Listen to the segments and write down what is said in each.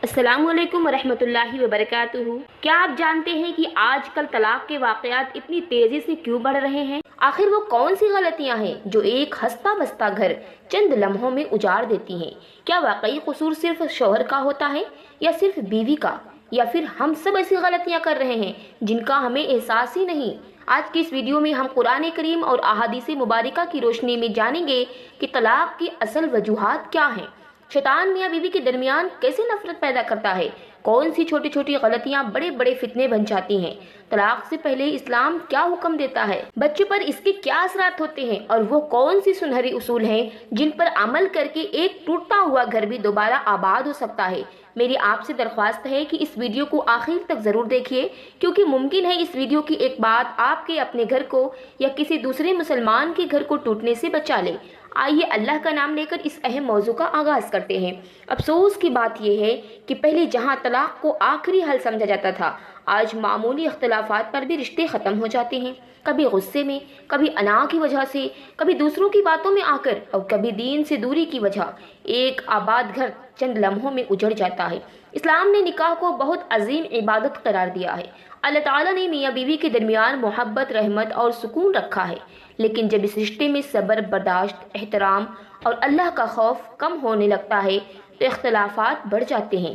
السلام علیکم ورحمۃ اللہ وبرکاتہ۔ کیا آپ جانتے ہیں کہ آج کل طلاق کے واقعات اتنی تیزی سے کیوں بڑھ رہے ہیں؟ آخر وہ کون سی غلطیاں ہیں جو ایک ہنستا بستا گھر چند لمحوں میں اجاڑ دیتی ہیں؟ کیا واقعی قصور صرف شوہر کا ہوتا ہے یا صرف بیوی کا، یا پھر ہم سب ایسی غلطیاں کر رہے ہیں جن کا ہمیں احساس ہی نہیں؟ آج کی اس ویڈیو میں ہم قرآن کریم اور احادیث مبارکہ کی روشنی میں جانیں گے کہ طلاق کی اصل وجوہات کیا ہیں، شیطان میاں بیوی کے درمیان کیسے نفرت پیدا کرتا ہے، کون سی چھوٹی چھوٹی غلطیاں بڑے بڑے فتنے بن جاتی ہیں، طلاق سے پہلے اسلام کیا حکم دیتا ہے، بچے پر اس کے کیا اثرات ہوتے ہیں، اور وہ کون سی سنہری اصول ہیں جن پر عمل کر کے ایک ٹوٹا ہوا گھر بھی دوبارہ آباد ہو سکتا ہے۔ میری آپ سے درخواست ہے کہ اس ویڈیو کو آخر تک ضرور دیکھیے، کیونکہ ممکن ہے اس ویڈیو کی ایک بات آپ کے اپنے گھر کو یا کسی دوسرے مسلمان کے گھر کو ٹوٹنے سے بچا لے۔ آئیے اللہ کا نام لے کر اس اہم موضوع کا آغاز کرتے ہیں۔ افسوس کی بات یہ ہے کہ پہلے جہاں طلاق کو آخری حل سمجھا جاتا تھا، آج معمولی اختلافات پر بھی رشتے ختم ہو جاتے ہیں، کبھی غصے میں، کبھی انا کی وجہ سے، کبھی دوسروں کی باتوں میں آ کر، اور کبھی دین سے دوری کی وجہ۔ ایک آباد گھر چند لمحوں میں اجڑ جاتا ہے۔ اسلام نے نکاح کو بہت عظیم عبادت قرار دیا ہے۔ اللہ تعالیٰ نے میاں بیوی کے درمیان محبت، رحمت اور سکون رکھا ہے، لیکن جب اس رشتے میں صبر، برداشت، احترام اور اللہ کا خوف کم ہونے لگتا ہے تو اختلافات بڑھ جاتے ہیں۔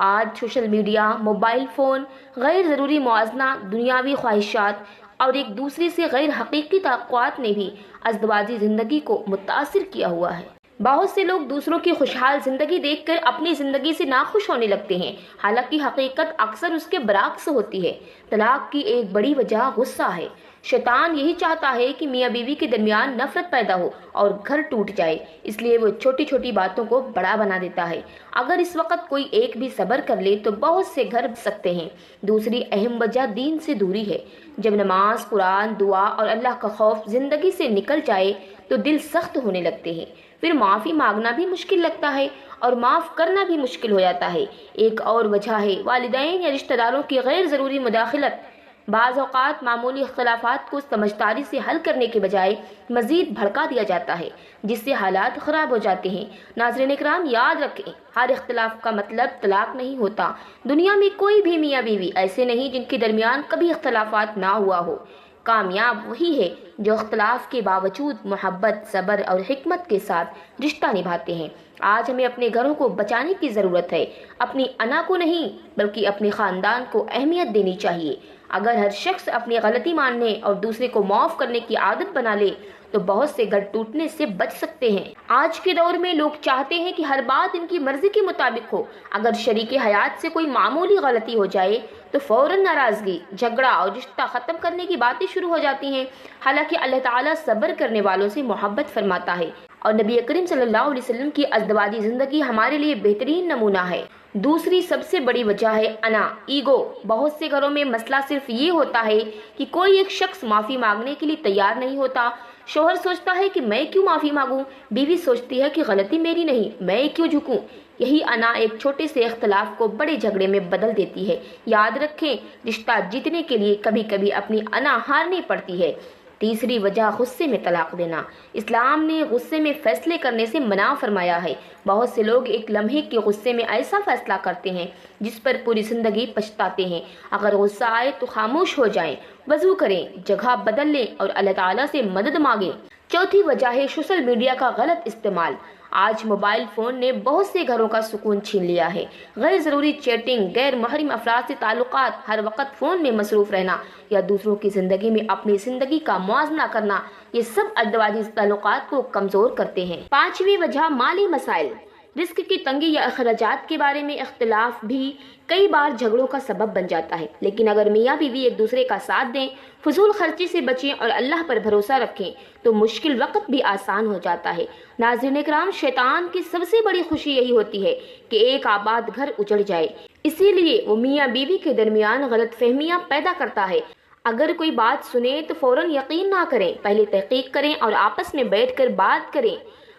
آج سوشل میڈیا، موبائل فون، غیر ضروری موازنہ، دنیاوی خواہشات اور ایک دوسرے سے غیر حقیقی توقعات نے بھی ازدواجی زندگی کو متاثر کیا ہوا ہے۔ بہت سے لوگ دوسروں کی خوشحال زندگی دیکھ کر اپنی زندگی سے ناخوش ہونے لگتے ہیں، حالانکہ حقیقت اکثر اس کے برعکس ہوتی ہے۔ طلاق کی ایک بڑی وجہ غصہ ہے۔ شیطان یہی چاہتا ہے کہ میاں بیوی کے درمیان نفرت پیدا ہو اور گھر ٹوٹ جائے، اس لیے وہ چھوٹی چھوٹی باتوں کو بڑا بنا دیتا ہے۔ اگر اس وقت کوئی ایک بھی صبر کر لے تو بہت سے گھر بچ سکتے ہیں۔ دوسری اہم وجہ دین سے دوری ہے۔ جب نماز، قرآن، دعا اور اللہ کا خوف زندگی سے نکل جائے تو دل سخت ہونے لگتے ہیں، پھر معافی مانگنا بھی مشکل لگتا ہے اور معاف کرنا بھی مشکل ہو جاتا ہے۔ ایک اور وجہ ہے والدین یا رشتہ داروں کی غیر ضروری مداخلت۔ بعض اوقات معمولی اختلافات کو سمجھداری سے حل کرنے کے بجائے مزید بھڑکا دیا جاتا ہے، جس سے حالات خراب ہو جاتے ہیں۔ ناظرین کرام، یاد رکھیں، ہر اختلاف کا مطلب طلاق نہیں ہوتا۔ دنیا میں کوئی بھی میاں بیوی ایسے نہیں جن کے درمیان کبھی اختلافات نہ ہوا ہو۔ کامیاب وہی ہے جو اختلاف کے باوجود محبت، صبر اور حکمت کے ساتھ رشتہ نبھاتے ہیں۔ آج ہمیں اپنے گھروں کو بچانے کی ضرورت ہے، اپنی انا کو نہیں بلکہ اپنے خاندان کو اہمیت دینی چاہیے۔ اگر ہر شخص اپنی غلطی ماننے اور دوسرے کو معاف کرنے کی عادت بنا لے تو بہت سے گھر ٹوٹنے سے بچ سکتے ہیں۔ آج کے دور میں لوگ چاہتے ہیں کہ ہر بات ان کی مرضی کے مطابق ہو۔ اگر شریک حیات سے کوئی معمولی غلطی ہو جائے تو فوراً ناراضگی، جھگڑا اور رشتہ ختم کرنے کی باتیں شروع ہو جاتی ہیں، حالانکہ اللہ تعالیٰ صبر کرنے والوں سے محبت فرماتا ہے، اور نبی کریم صلی اللہ علیہ وسلم کی ازدواجی زندگی ہمارے لیے بہترین نمونہ ہے۔ دوسری سب سے بڑی وجہ ہے انا، ایگو۔ بہت سے گھروں میں مسئلہ صرف یہ ہوتا ہے کہ کوئی ایک شخص معافی مانگنے کے لیے تیار نہیں ہوتا۔ شوہر سوچتا ہے کہ میں کیوں معافی مانگوں، بیوی سوچتی ہے کہ غلطی میری نہیں، میں کیوں جھکوں۔ یہی انا ایک چھوٹے سے اختلاف کو بڑے جھگڑے میں بدل دیتی ہے۔ یاد رکھیں، رشتہ جیتنے کے لیے کبھی کبھی اپنی انا ہارنی پڑتی ہے۔ تیسری وجہ غصے میں طلاق دینا۔ اسلام نے غصے میں فیصلے کرنے سے منع فرمایا ہے۔ بہت سے لوگ ایک لمحے کے غصے میں ایسا فیصلہ کرتے ہیں جس پر پوری زندگی پچھتاتے ہیں۔ اگر غصہ آئے تو خاموش ہو جائیں، وضو کریں، جگہ بدل لیں اور اللہ تعالیٰ سے مدد مانگیں۔ چوتھی وجہ ہے سوشل میڈیا کا غلط استعمال۔ آج موبائل فون نے بہت سے گھروں کا سکون چھین لیا ہے۔ غیر ضروری چیٹنگ، غیر محرم افراد سے تعلقات، ہر وقت فون میں مصروف رہنا یا دوسروں کی زندگی میں اپنی زندگی کا موازنہ کرنا، یہ سب ازدواجی تعلقات کو کمزور کرتے ہیں۔ پانچویں وجہ مالی مسائل۔ رزق کی تنگی یا اخراجات کے بارے میں اختلاف بھی کئی بار جھگڑوں کا سبب بن جاتا ہے، لیکن اگر میاں بیوی ایک دوسرے کا ساتھ دیں، فضول خرچی سے بچیں اور اللہ پر بھروسہ رکھیں تو مشکل وقت بھی آسان ہو جاتا ہے۔ ناظرین کرام، شیطان کی سب سے بڑی خوشی یہی ہوتی ہے کہ ایک آباد گھر اجڑ جائے، اسی لیے وہ میاں بیوی کے درمیان غلط فہمیاں پیدا کرتا ہے۔ اگر کوئی بات سنیں تو فوراً یقین نہ کریں، پہلے تحقیق کریں اور آپس میں بیٹھ کر بات کریں۔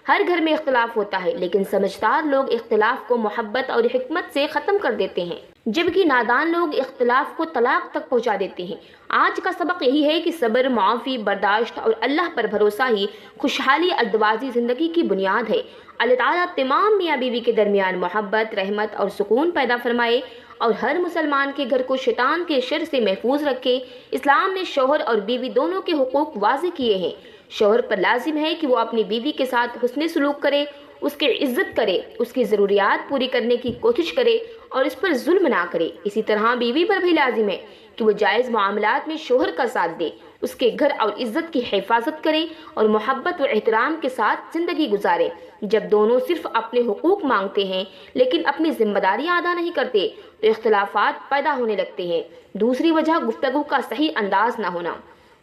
ہر گھر میں اختلاف ہوتا ہے، لیکن سمجھدار لوگ اختلاف کو محبت اور حکمت سے ختم کر دیتے ہیں، جبکہ نادان لوگ اختلاف کو طلاق تک پہنچا دیتے ہیں۔ آج کا سبق یہی ہے کہ صبر، معافی، برداشت اور اللہ پر بھروسہ ہی خوشحالی ادوازی زندگی کی بنیاد ہے۔ اللہ تعالیٰ تمام میاں بیوی کے درمیان محبت، رحمت اور سکون پیدا فرمائے اور ہر مسلمان کے گھر کو شیطان کے شر سے محفوظ رکھے۔ اسلام نے شوہر اور بیوی دونوں کے حقوق واضح کیے ہیں۔ شوہر پر لازم ہے کہ وہ اپنی بیوی کے ساتھ حسن سلوک کرے، اس کی عزت کرے، اس کی ضروریات پوری کرنے کی کوشش کرے اور اس پر ظلم نہ کرے۔ اسی طرح بیوی پر بھی لازم ہے کہ وہ جائز معاملات میں شوہر کا ساتھ دے، اس کے گھر اور عزت کی حفاظت کرے اور محبت و احترام کے ساتھ زندگی گزارے۔ جب دونوں صرف اپنے حقوق مانگتے ہیں لیکن اپنی ذمہ داریاں ادا نہیں کرتے تو اختلافات پیدا ہونے لگتے ہیں۔ دوسری وجہ گفتگو کا صحیح انداز نہ ہونا۔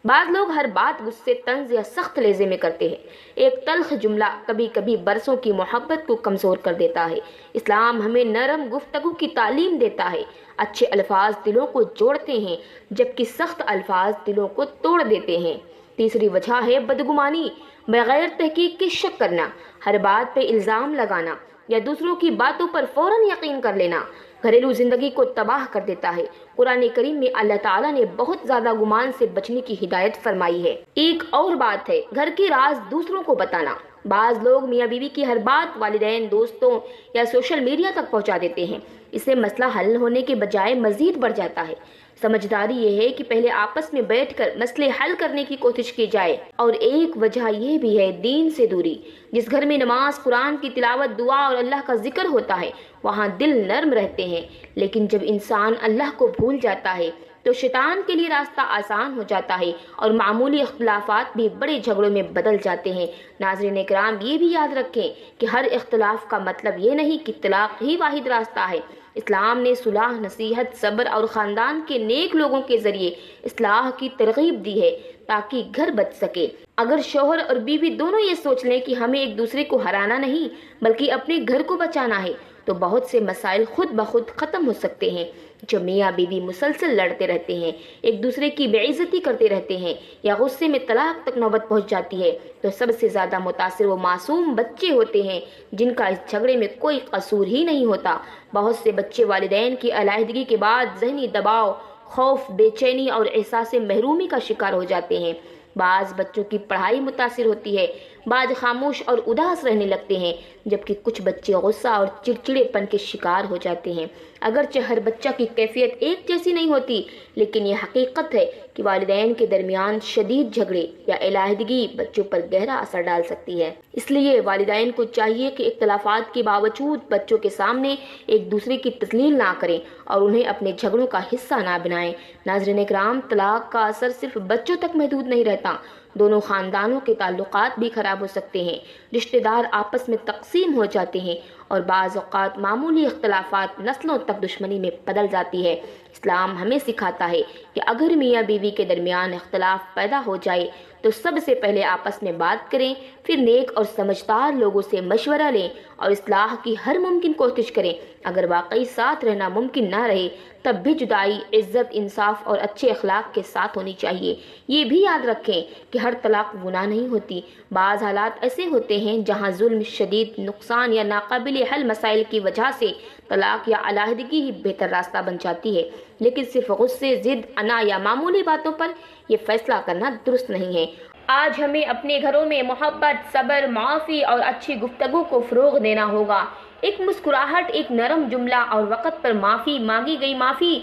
بعض لوگ ہر بات غصے، طنز یا سخت لہجے میں کرتے ہیں۔ ایک تلخ جملہ کبھی کبھی برسوں کی محبت کو کمزور کر دیتا ہے۔ اسلام ہمیں نرم گفتگو کی تعلیم دیتا ہے۔ اچھے الفاظ دلوں کو جوڑتے ہیں جبکہ سخت الفاظ دلوں کو توڑ دیتے ہیں۔ تیسری وجہ ہے بدگمانی، بغیر تحقیق کے شک کرنا، ہر بات پہ الزام لگانا یا دوسروں کی باتوں پر فوراً یقین کر لینا گھریلو زندگی کو تباہ کر دیتا ہے۔ قرآن کریم میں اللہ تعالیٰ نے بہت زیادہ گمان سے بچنے کی ہدایت فرمائی ہے۔ ایک اور بات ہے گھر کے راز دوسروں کو بتانا۔ بعض لوگ میاں بیوی کی ہر بات والدین، دوستوں یا سوشل میڈیا تک پہنچا دیتے ہیں۔ اس سے مسئلہ حل ہونے کے بجائے مزید بڑھ جاتا ہے۔ سمجھداری یہ ہے کہ پہلے آپس میں بیٹھ کر مسئلے حل کرنے کی کوشش کی جائے۔ اور ایک وجہ یہ بھی ہے دین سے دوری۔ جس گھر میں نماز، قرآن کی تلاوت، دعا اور اللہ کا ذکر ہوتا ہے وہاں دل نرم رہتے ہیں، لیکن جب انسان اللہ کو بھول جاتا ہے تو شیطان کے لیے راستہ آسان ہو جاتا ہے اور معمولی اختلافات بھی بڑے جھگڑوں میں بدل جاتے ہیں۔ ناظرین کرام، یہ بھی یاد رکھیں کہ ہر اختلاف کا مطلب یہ نہیں کہ طلاق ہی واحد راستہ ہے۔ اسلام نے صلح، نصیحت، صبر اور خاندان کے نیک لوگوں کے ذریعے اصلاح کی ترغیب دی ہے تاکہ گھر بچ سکے۔ اگر شوہر اور بیوی دونوں یہ سوچ لیں کہ ہمیں ایک دوسرے کو ہرانا نہیں بلکہ اپنے گھر کو بچانا ہے تو بہت سے مسائل خود بخود ختم ہو سکتے ہیں۔ جو میاں بیوی مسلسل لڑتے رہتے ہیں، ایک دوسرے کی بے عزتی کرتے رہتے ہیں یا غصے میں طلاق تک نوبت پہنچ جاتی ہے تو سب سے زیادہ متاثر وہ معصوم بچے ہوتے ہیں جن کا اس جھگڑے میں کوئی قصور ہی نہیں ہوتا۔ بہت سے بچے والدین کی علیحدگی کے بعد ذہنی دباؤ، خوف، بے چینی اور احساس محرومی کا شکار ہو جاتے ہیں۔ بعض بچوں کی پڑھائی متاثر ہوتی ہے، بعض خاموش اور اداس رہنے لگتے ہیں، جبکہ کچھ بچے غصہ اور چڑچڑے پن کے شکار ہو جاتے ہیں۔ اگرچہ ہر بچہ کی کیفیت ایک جیسی نہیں ہوتی، لیکن یہ حقیقت ہے کہ والدین کے درمیان شدید جھگڑے یا علیحدگی بچوں پر گہرا اثر ڈال سکتی ہے۔ اس لیے والدین کو چاہیے کہ اختلافات کے باوجود بچوں کے سامنے ایک دوسرے کی تذلیل نہ کریں اور انہیں اپنے جھگڑوں کا حصہ نہ بنائیں۔ ناظرین کرام، طلاق کا اثر صرف بچوں تک محدود نہیں رہتا، دونوں خاندانوں کے تعلقات بھی خراب ہو سکتے ہیں۔ رشتہ دار آپس میں تقسیم ہو جاتے ہیں اور بعض اوقات معمولی اختلافات نسلوں تک دشمنی میں بدل جاتی ہے۔ اسلام ہمیں سکھاتا ہے کہ اگر میاں بیوی کے درمیان اختلاف پیدا ہو جائے تو سب سے پہلے آپس میں بات کریں، پھر نیک اور سمجھدار لوگوں سے مشورہ لیں اور اصلاح کی ہر ممکن کوشش کریں۔ اگر واقعی ساتھ رہنا ممکن نہ رہے تب بھی جدائی عزت، انصاف اور اچھے اخلاق کے ساتھ ہونی چاہیے۔ یہ بھی یاد رکھیں کہ ہر طلاق گناہ نہیں ہوتی۔ بعض حالات ایسے ہوتے ہیں جہاں ظلم، شدید نقصان یا ناقابل حل مسائل کی وجہ سے طلاق یا علیحدگی ہی بہتر راستہ بن جاتی ہے، لیکن صرف غصے، ضد، انا یا معمولی باتوں پر یہ فیصلہ کرنا درست نہیں ہے۔ آج ہمیں اپنے گھروں میں محبت، صبر، معافی اور اچھی گفتگو کو فروغ دینا ہوگا۔ ایک مسکراہٹ، ایک نرم جملہ اور وقت پر معافی مانگی گئی معافی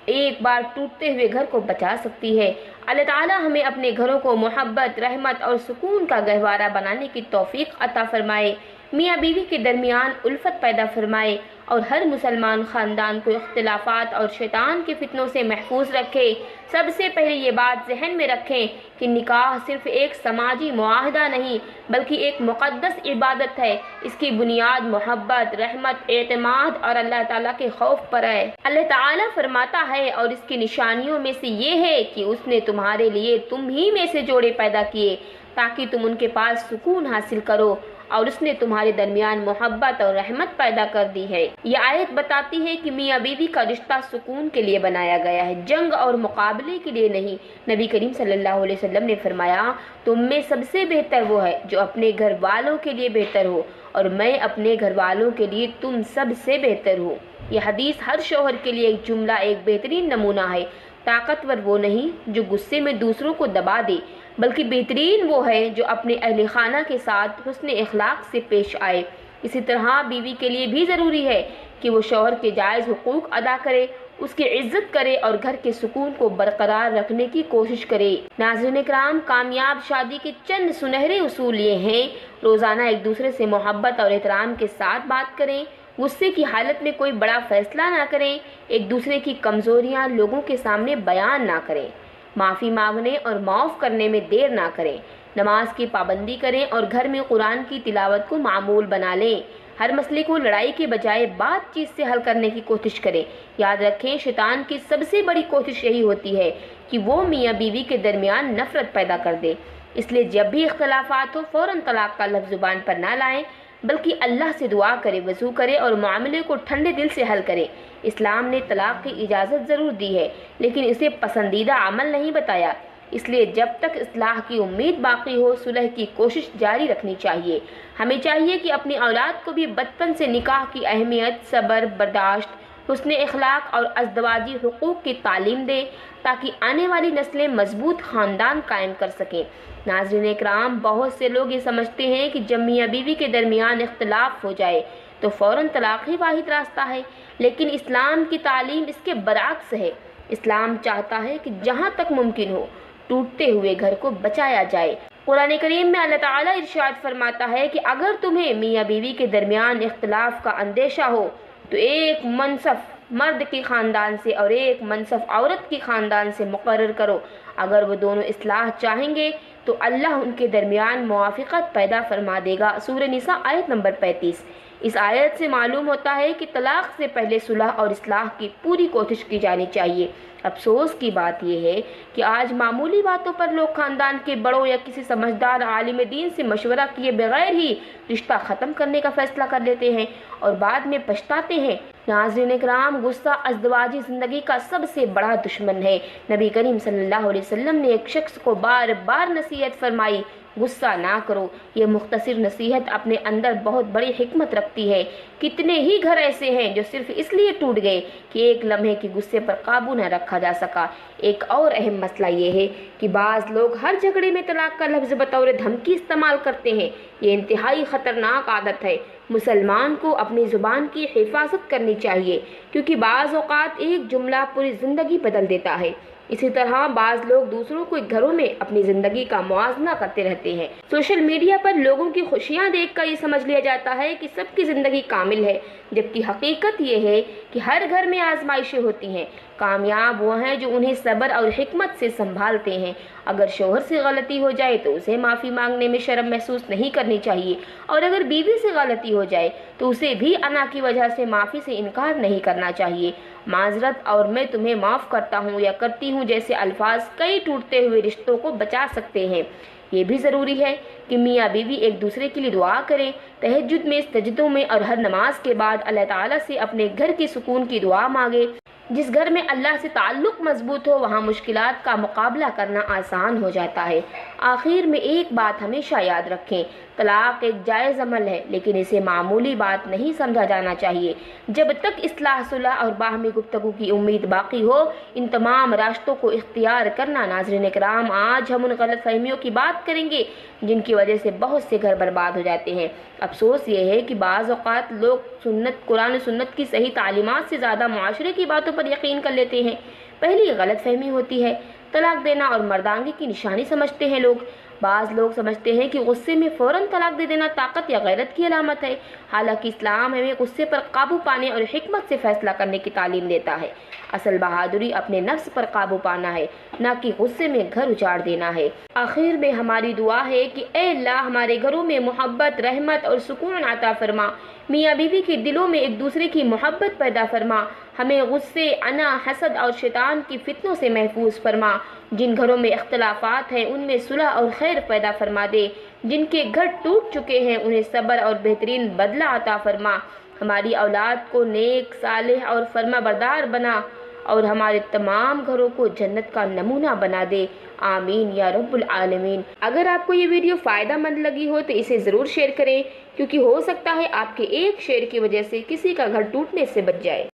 ایک بار ٹوٹتے ہوئے گھر کو بچا سکتی ہے۔ اللہ تعالیٰ ہمیں اپنے گھروں کو محبت، رحمت اور سکون کا گہوارہ بنانے کی توفیق عطا فرمائے، میاں بیوی کے درمیان الفت پیدا فرمائے اور ہر مسلمان خاندان کو اختلافات اور شیطان کے فتنوں سے محفوظ رکھے۔ سب سے پہلے یہ بات ذہن میں رکھیں کہ نکاح صرف ایک سماجی معاہدہ نہیں بلکہ ایک مقدس عبادت ہے۔ اس کی بنیاد محبت، رحمت، اعتماد اور اللہ تعالیٰ کے خوف پر ہے۔ اللہ تعالیٰ فرماتا ہے اور اس کی نشانیوں میں سے یہ ہے کہ اس نے تمہارے لیے تم ہی میں سے جوڑے پیدا کیے تاکہ تم ان کے پاس سکون حاصل کرو اور اس نے تمہارے درمیان محبت اور رحمت پیدا کر دی ہے۔ یہ آیت بتاتی ہے کہ میاں بیوی کا رشتہ سکون کے لیے بنایا گیا ہے، جنگ اور مقابلے کے لیے نہیں۔ نبی کریم صلی اللہ علیہ وسلم نے فرمایا، تم میں سب سے بہتر وہ ہے جو اپنے گھر والوں کے لیے بہتر ہو، اور میں اپنے گھر والوں کے لیے تم سب سے بہتر ہوں۔ یہ حدیث ہر شوہر کے لیے ایک جملہ، ایک بہترین نمونہ ہے۔ طاقتور وہ نہیں جو غصے میں دوسروں کو دبا دے، بلکہ بہترین وہ ہے جو اپنے اہل خانہ کے ساتھ حسن اخلاق سے پیش آئے۔ اسی طرح بیوی کے لیے بھی ضروری ہے کہ وہ شوہر کے جائز حقوق ادا کرے، اس کی عزت کرے اور گھر کے سکون کو برقرار رکھنے کی کوشش کرے۔ ناظرین کرام، کامیاب شادی کے چند سنہرے اصول یہ ہیں: روزانہ ایک دوسرے سے محبت اور احترام کے ساتھ بات کریں، غصے کی حالت میں کوئی بڑا فیصلہ نہ کریں، ایک دوسرے کی کمزوریاں لوگوں کے سامنے بیان نہ کریں، معافی مانگنے اور معاف کرنے میں دیر نہ کریں، نماز کی پابندی کریں اور گھر میں قرآن کی تلاوت کو معمول بنا لیں۔ ہر مسئلے کو لڑائی کے بجائے بات چیت سے حل کرنے کی کوشش کریں۔ یاد رکھیں، شیطان کی سب سے بڑی کوشش یہی ہوتی ہے کہ وہ میاں بیوی کے درمیان نفرت پیدا کر دے۔ اس لیے جب بھی اختلافات ہو، فوراً طلاق کا لفظ زبان پر نہ لائیں، بلکہ اللہ سے دعا کرے، وضو کرے اور معاملے کو ٹھنڈے دل سے حل کرے۔ اسلام نے طلاق کی اجازت ضرور دی ہے، لیکن اسے پسندیدہ عمل نہیں بتایا۔ اس لیے جب تک اصلاح کی امید باقی ہو، صلح کی کوشش جاری رکھنی چاہیے۔ ہمیں چاہیے کہ اپنی اولاد کو بھی بچپن سے نکاح کی اہمیت، صبر، برداشت، حسن اخلاق اور ازدواجی حقوق کی تعلیم دیں، تاکہ آنے والی نسلیں مضبوط خاندان قائم کر سکیں۔ ناظرین اکرام، بہت سے لوگ یہ سمجھتے ہیں کہ جب میاں بیوی کے درمیان اختلاف ہو جائے تو فوراً طلاق ہی واحد راستہ ہے، لیکن اسلام کی تعلیم اس کے برعکس ہے۔ اسلام چاہتا ہے کہ جہاں تک ممکن ہو ٹوٹتے ہوئے گھر کو بچایا جائے۔ قرآن کریم میں اللہ تعالیٰ ارشاد فرماتا ہے کہ اگر تمہیں میاں بیوی کے درمیان اختلاف کا اندیشہ ہو تو ایک منصف مرد کی خاندان سے اور ایک منصف عورت کی خاندان سے مقرر کرو۔ اگر وہ دونوں اصلاح چاہیں گے تو اللہ ان کے درمیان موافقت پیدا فرما دے گا۔ سورہ نساء آیت نمبر 35۔ اس آیت سے معلوم ہوتا ہے کہ طلاق سے پہلے صلح اور اصلاح کی پوری کوشش کی جانی چاہیے۔ افسوس کی بات یہ ہے کہ آج معمولی باتوں پر لوگ خاندان کے بڑوں یا کسی سمجھدار عالم دین سے مشورہ کیے بغیر ہی رشتہ ختم کرنے کا فیصلہ کر لیتے ہیں اور بعد میں پچھتاتے ہیں۔ ناظرین اکرام، غصہ ازدواجی زندگی کا سب سے بڑا دشمن ہے۔ نبی کریم صلی اللہ علیہ وسلم نے ایک شخص کو بار بار نصیحت فرمائی، غصہ نہ کرو۔ یہ مختصر نصیحت اپنے اندر بہت بڑی حکمت رکھتی ہے۔ کتنے ہی گھر ایسے ہیں جو صرف اس لیے ٹوٹ گئے کہ ایک لمحے کی غصے پر قابو نہ رکھا جا سکا۔ ایک اور اہم مسئلہ یہ ہے کہ بعض لوگ ہر جھگڑے میں طلاق کا لفظ بطور دھمکی استعمال کرتے ہیں۔ یہ انتہائی خطرناک عادت ہے۔ مسلمان کو اپنی زبان کی حفاظت کرنی چاہیے، کیونکہ بعض اوقات ایک جملہ پوری زندگی بدل دیتا ہے۔ اسی طرح بعض لوگ دوسروں کے گھروں میں اپنی زندگی کا موازنہ کرتے رہتے ہیں۔ سوشل میڈیا پر لوگوں کی خوشیاں دیکھ کر یہ سمجھ لیا جاتا ہے کہ سب کی زندگی کامل ہے، جبکہ حقیقت یہ ہے کہ ہر گھر میں آزمائشیں ہوتی ہیں۔ کامیاب وہ ہیں جو انہیں صبر اور حکمت سے سنبھالتے ہیں۔ اگر شوہر سے غلطی ہو جائے تو اسے معافی مانگنے میں شرم محسوس نہیں کرنی چاہیے، اور اگر بیوی سے غلطی ہو جائے تو اسے بھی انا کی وجہ سے معافی سے انکار نہیں کرنا چاہیے۔ معذرت اور میں تمہیں معاف کرتا ہوں یا کرتی ہوں جیسے الفاظ کئی ٹوٹتے ہوئے رشتوں کو بچا سکتے ہیں۔ یہ بھی ضروری ہے کہ میاں بیوی ایک دوسرے کے لیے دعا کریں، تہجد میں، سجدوں میں اور ہر نماز کے بعد اللہ تعالیٰ سے اپنے گھر کی سکون کی دعا مانگے۔ جس گھر میں اللہ سے تعلق مضبوط ہو وہاں مشکلات کا مقابلہ کرنا آسان ہو جاتا ہے۔ آخر میں ایک بات ہمیشہ یاد رکھیں، طلاق ایک جائز عمل ہے، لیکن اسے معمولی بات نہیں سمجھا جانا چاہیے۔ جب تک اصلاح، صلح اور باہمی گفتگو کی امید باقی ہو، ان تمام راستوں کو اختیار کرنا۔ ناظرین کرام، آج ہم ان غلط فہمیوں کی بات کریں گے جن کی وجہ سے بہت سے گھر برباد ہو جاتے ہیں۔ افسوس یہ ہے کہ بعض اوقات لوگ قرآن و سنت کی صحیح تعلیمات سے زیادہ معاشرے کی باتوں پر یقین کر لیتے ہیں۔ پہلی غلط فہمی ہوتی ہے، طلاق دینا اور مردانگی کی نشانی سمجھتے ہیں لوگ۔ بعض لوگ سمجھتے ہیں کہ غصے میں فوراً طلاق دے دینا طاقت یا غیرت کی علامت ہے، حالانکہ اسلام ہمیں غصے پر قابو پانے اور حکمت سے فیصلہ کرنے کی تعلیم دیتا ہے۔ اصل بہادری اپنے نفس پر قابو پانا ہے، نہ کہ غصے میں گھر اجاڑ دینا ہے۔ آخر میں ہماری دعا ہے کہ اے اللہ ہمارے گھروں میں محبت، رحمت اور سکون عطا فرما، میاں بیوی کے دلوں میں ایک دوسرے کی محبت پیدا فرما، ہمیں غصے، انا، حسد اور شیطان کی فتنوں سے محفوظ فرما، جن گھروں میں اختلافات ہیں ان میں صلح اور خیر پیدا فرما دے، جن کے گھر ٹوٹ چکے ہیں انہیں صبر اور بہترین بدلہ عطا فرما، ہماری اولاد کو نیک، صالح اور فرما بردار بنا اور ہمارے تمام گھروں کو جنت کا نمونہ بنا دے، آمین یا رب العالمین۔ اگر آپ کو یہ ویڈیو فائدہ مند لگی ہو تو اسے ضرور شیئر کریں، کیونکہ ہو سکتا ہے آپ کے ایک شیئر کی وجہ سے کسی کا گھر ٹوٹنے سے بچ جائے۔